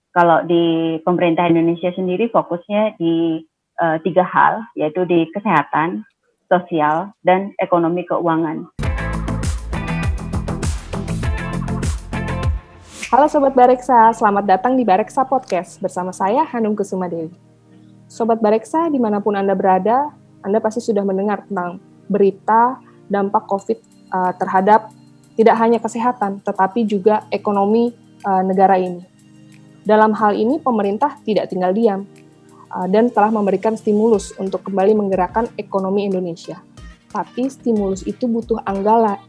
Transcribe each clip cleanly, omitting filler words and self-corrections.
Kalau di pemerintah Indonesia sendiri fokusnya di 3 hal, yaitu di kesehatan, sosial, dan ekonomi keuangan. Halo Sobat Bareksa, selamat datang di Bareksa Podcast bersama saya Hanum Kusuma Dewi. Sobat Bareksa, dimanapun Anda berada, Anda pasti sudah mendengar tentang berita dampak COVID terhadap tidak hanya kesehatan, tetapi juga ekonomi negara ini. Dalam hal ini, pemerintah tidak tinggal diam dan telah memberikan stimulus untuk kembali menggerakkan ekonomi Indonesia. Tapi stimulus itu butuh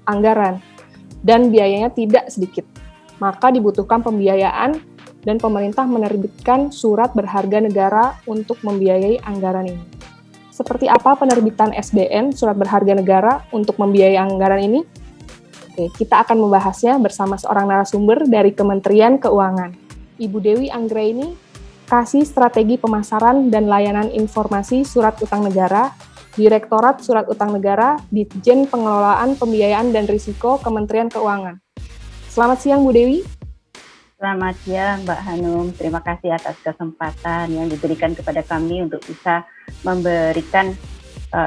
anggaran dan biayanya tidak sedikit. Maka dibutuhkan pembiayaan dan pemerintah menerbitkan surat berharga negara untuk membiayai anggaran ini. Seperti apa penerbitan SBN, surat berharga negara, untuk membiayai anggaran ini? Oke, kita akan membahasnya bersama seorang narasumber dari Kementerian Keuangan. Ibu Dewi Anggraini, Kasih Strategi Pemasaran dan Layanan Informasi Surat Utang Negara, Direktorat Surat Utang Negara, Ditjen Pengelolaan Pembiayaan dan Risiko Kementerian Keuangan. Selamat siang, Bu Dewi. Selamat siang, Mbak Hanum. Terima kasih atas kesempatan yang diberikan kepada kami untuk bisa memberikan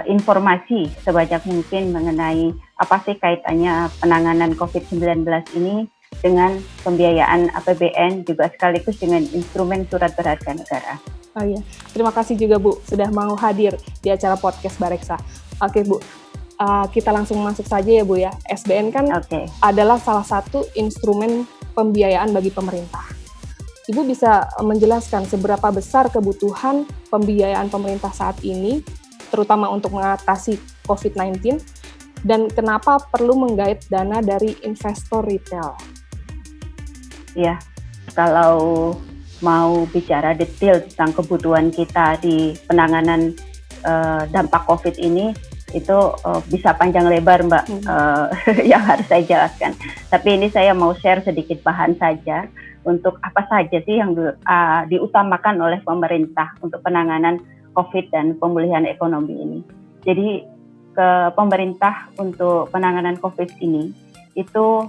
informasi sebanyak mungkin mengenai apa sih kaitannya penanganan COVID-19 ini dengan pembiayaan APBN, juga sekaligus dengan instrumen surat berharga negara. Oh iya, terima kasih juga Bu sudah mau hadir di acara podcast Bareksa. Oke Bu, kita langsung masuk saja ya Bu ya. SBN kan adalah salah satu instrumen pembiayaan bagi pemerintah. Ibu bisa menjelaskan seberapa besar kebutuhan pembiayaan pemerintah saat ini, terutama untuk mengatasi COVID-19, dan kenapa perlu menggait dana dari investor retail? Ya, kalau mau bicara detail tentang kebutuhan kita di penanganan dampak COVID ini, itu bisa panjang lebar Mbak yang harus saya jelaskan. Tapi ini saya mau share sedikit bahan saja untuk apa saja sih yang diutamakan oleh pemerintah untuk penanganan COVID dan pemulihan ekonomi ini. Jadi pemerintah untuk penanganan COVID ini itu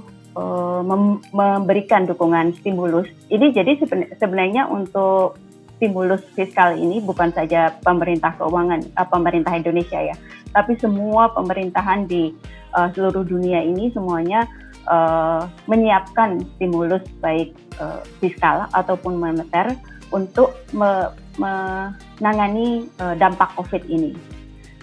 memberikan dukungan stimulus. Ini jadi sebenarnya untuk stimulus fiskal ini bukan saja pemerintah keuangan, pemerintah Indonesia ya, tapi semua pemerintahan di seluruh dunia ini semuanya menyiapkan stimulus baik fiskal ataupun moneter untuk menangani dampak COVID ini.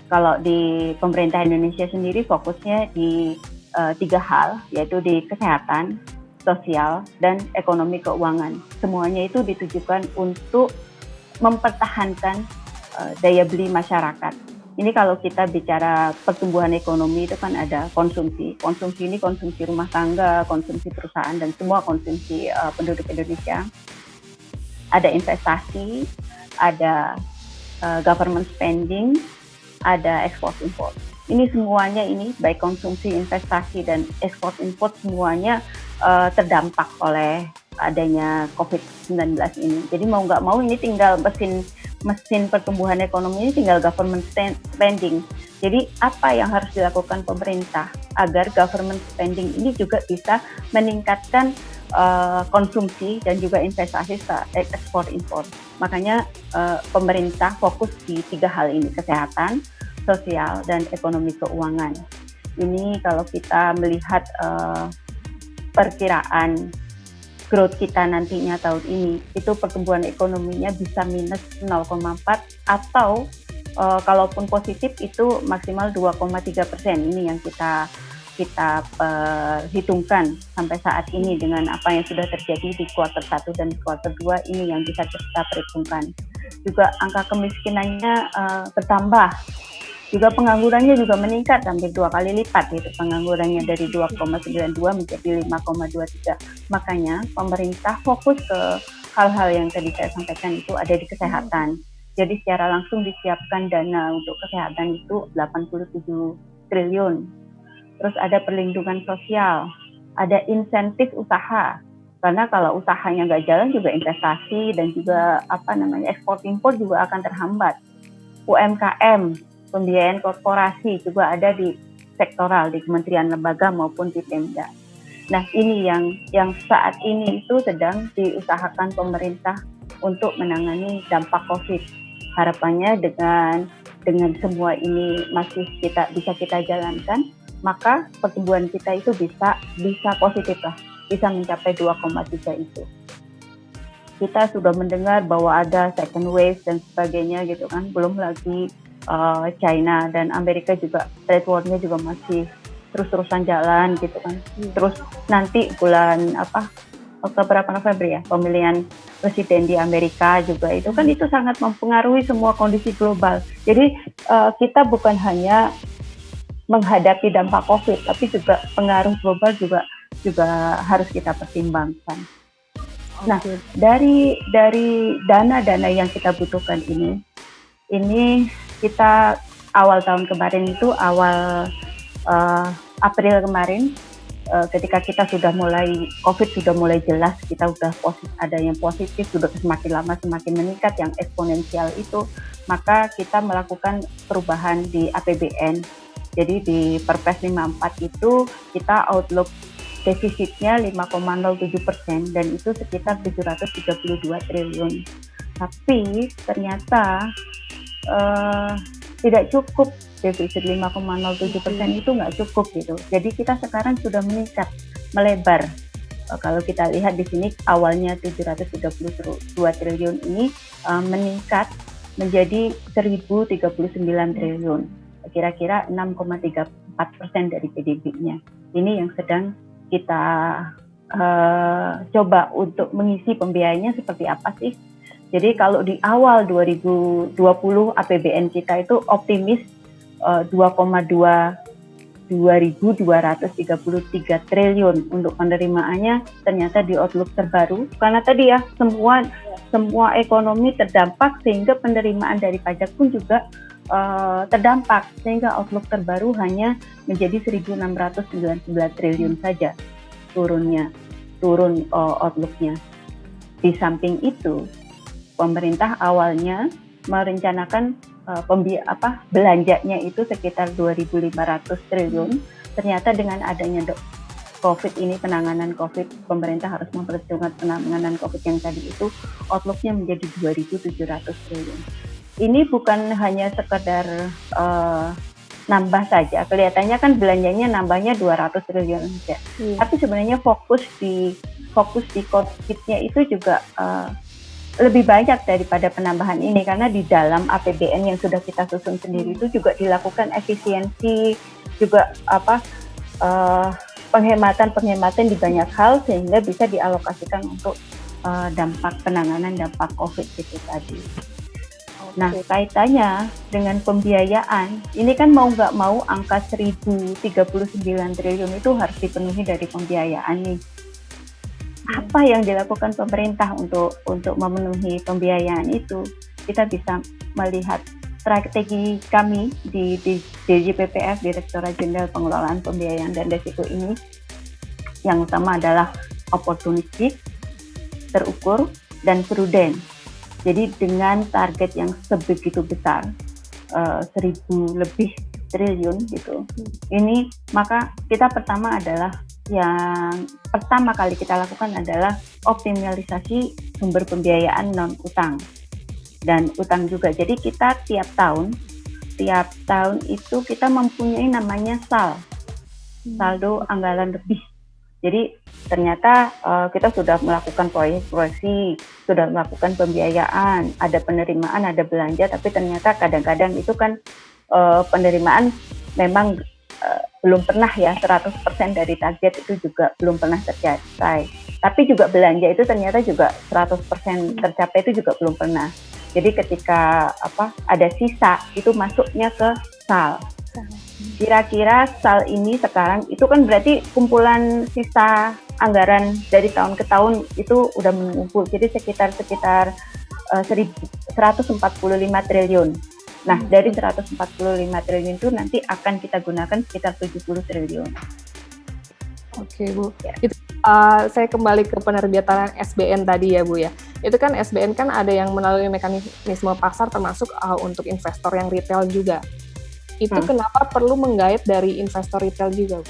Kalau di pemerintah Indonesia sendiri fokusnya di 3 hal, yaitu di kesehatan, sosial, dan ekonomi keuangan. Semuanya itu ditujukan untuk mempertahankan daya beli masyarakat. Ini kalau kita bicara pertumbuhan ekonomi itu kan ada konsumsi. Konsumsi ini konsumsi rumah tangga, konsumsi perusahaan, dan semua konsumsi penduduk Indonesia. Ada investasi, ada government spending, ada ekspor import. Ini semuanya ini baik konsumsi, investasi, dan ekspor import semuanya terdampak oleh adanya COVID-19 ini. Jadi mau nggak mau ini tinggal mesin pertumbuhan ekonomi ini tinggal government spending. Jadi apa yang harus dilakukan pemerintah agar government spending ini juga bisa meningkatkan konsumsi dan juga investasi ekspor impor. Makanya pemerintah fokus di 3 hal ini, kesehatan, sosial, dan ekonomi keuangan. Ini kalau kita melihat perkiraan growth kita nantinya tahun ini, itu pertumbuhan ekonominya bisa minus 0,4 atau kalaupun positif itu maksimal 2,3%. Ini yang kita hitungkan sampai saat ini dengan apa yang sudah terjadi di kuartal 1 dan kuartal 2, ini yang bisa kita perhitungkan. Juga angka kemiskinannya bertambah. Juga penganggurannya juga meningkat hampir 2 kali lipat, gitu. Penganggurannya dari 2,92 menjadi 5,23. Makanya pemerintah fokus ke hal-hal yang tadi saya sampaikan itu ada di kesehatan. Jadi secara langsung disiapkan dana untuk kesehatan itu 87 triliun. Terus ada perlindungan sosial, ada insentif usaha. Karena kalau usahanya nggak jalan juga investasi dan juga ekspor impor juga akan terhambat. UMKM, pembiayaan korporasi juga ada di sektoral, di kementerian lembaga maupun di Pemda. Nah, ini yang saat ini itu sedang diusahakan pemerintah untuk menangani dampak COVID. Harapannya dengan semua ini masih bisa kita jalankan, maka pertumbuhan kita itu bisa positif lah, bisa mencapai 2,3 itu. Kita sudah mendengar bahwa ada second wave dan sebagainya gitu kan, belum lagi China dan Amerika juga trade war-nya juga masih terus-terusan jalan gitu kan. Terus nanti bulan Oktober atau November ya, pemilihan presiden di Amerika juga itu kan, itu sangat mempengaruhi semua kondisi global. Jadi kita bukan hanya menghadapi dampak COVID, tapi juga pengaruh global juga harus kita pertimbangkan. Nah, dari dana-dana yang kita butuhkan ini kita awal tahun kemarin itu, awal April kemarin, ketika kita sudah mulai COVID sudah mulai jelas, kita udah ada yang positif, sudah semakin lama semakin meningkat yang eksponensial itu, maka kita melakukan perubahan di APBN. Jadi di Perpres 54 itu kita outlook defisitnya 5,07% dan itu sekitar 732 triliun. Tapi ternyata tidak cukup. Defisit 5,07% itu nggak cukup gitu. Jadi kita sekarang sudah meningkat, melebar. Kalau kita lihat di sini awalnya 732 triliun ini meningkat menjadi 1.039 triliun. Kira-kira 6,34% dari PDB-nya. Ini yang sedang kita coba untuk mengisi pembiayanya seperti apa sih. Jadi kalau di awal 2020 APBN kita itu optimis 2,233 triliun untuk penerimaannya, ternyata di outlook terbaru karena tadi ya semua ekonomi terdampak sehingga penerimaan dari pajak pun juga terdampak, sehingga outlook terbaru hanya menjadi 1.699 triliun saja turun outlooknya. Di samping itu pemerintah awalnya merencanakan belanjanya itu sekitar 2.500 triliun. Ternyata dengan adanya COVID ini, penanganan COVID, pemerintah harus memperhitungkan penanganan COVID yang tadi itu, outlooknya menjadi 2.700 triliun. Ini bukan hanya sekedar nambah saja, kelihatannya kan belanjanya nambahnya 200 triliun saja. Tapi sebenarnya fokus di COVID-nya itu juga lebih banyak daripada penambahan ini, karena di dalam APBN yang sudah kita susun sendiri itu juga dilakukan efisiensi, juga penghematan di banyak hal sehingga bisa dialokasikan untuk penanganan dampak COVID itu tadi. Nah, kaitannya dengan pembiayaan, ini kan mau nggak mau angka 1.039 triliun itu harus dipenuhi dari pembiayaan nih. Apa yang dilakukan pemerintah untuk memenuhi pembiayaan itu? Kita bisa melihat strategi kami di DJPPF, Direktorat Jenderal Pengelolaan Pembiayaan dan Risiko ini. Yang utama adalah opportunistik, terukur, dan prudent. Jadi dengan target yang sebegitu besar, 1.000 lebih triliun gitu. Ini maka kita yang pertama kali kita lakukan adalah optimalisasi sumber pembiayaan non utang dan utang juga. Jadi kita tiap tahun itu kita mempunyai namanya saldo anggaran lebih. Jadi ternyata kita sudah melakukan proyeksi, sudah melakukan pembiayaan, ada penerimaan, ada belanja, tapi ternyata kadang-kadang itu kan penerimaan memang belum pernah ya 100% dari target itu juga belum pernah tercapai. Tapi juga belanja itu ternyata juga 100% tercapai itu juga belum pernah. Jadi ketika ada sisa itu masuknya ke SAL. Kira-kira SAL ini sekarang itu kan berarti kumpulan sisa anggaran dari tahun ke tahun itu udah mengumpul. Jadi sekitar 145 triliun. Nah, dari 145 triliun itu nanti akan kita gunakan sekitar 70 triliun. Oke, Bu. Ya. Itu, saya kembali ke penerbitan SBN tadi ya, Bu ya. Itu kan SBN kan ada yang melalui mekanisme pasar termasuk untuk investor yang retail juga. Itu kenapa perlu menggait dari investor retail juga, Bu?